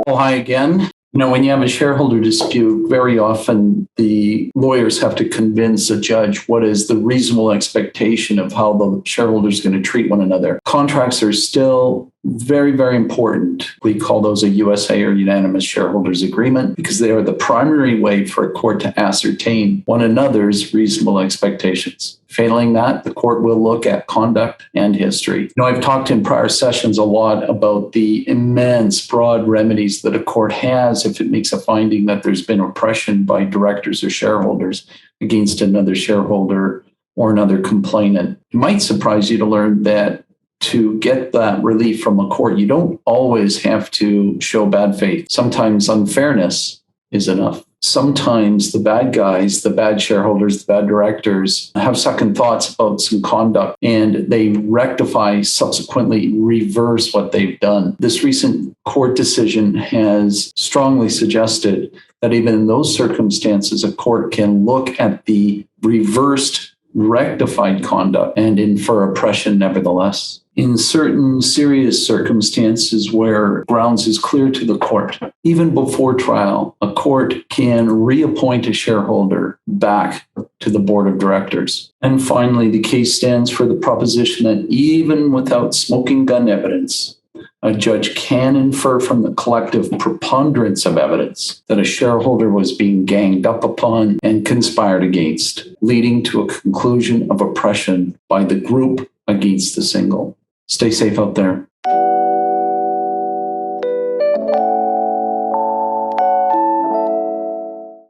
Oh, hi again. When you have a shareholder dispute, very often the lawyers have to convince a judge what is the reasonable expectation of how the shareholder is going to treat one another. Contracts are still very, very important. We call those a USA or unanimous shareholders agreement because they are the primary way for a court to ascertain one another's reasonable expectations. Failing that, the court will look at conduct and history. I've talked in prior sessions a lot about the immense broad remedies that a court has if it makes a finding that there's been oppression by directors or shareholders against another shareholder or another complainant. It might surprise you to learn that to get that relief from a court, you don't always have to show bad faith. Sometimes unfairness is enough. Sometimes the bad guys, the bad shareholders, the bad directors have second thoughts about some conduct and they rectify, subsequently reverse what they've done. This recent court decision has strongly suggested that even in those circumstances, a court can look at the reversed, rectified conduct and infer oppression nevertheless. In certain serious circumstances where grounds is clear to the court, even before trial, a court can reappoint a shareholder back to the board of directors. And finally, the case stands for the proposition that even without smoking gun evidence, a judge can infer from the collective preponderance of evidence that a shareholder was being ganged up upon and conspired against, leading to a conclusion of oppression by the group against the single. Stay safe out there.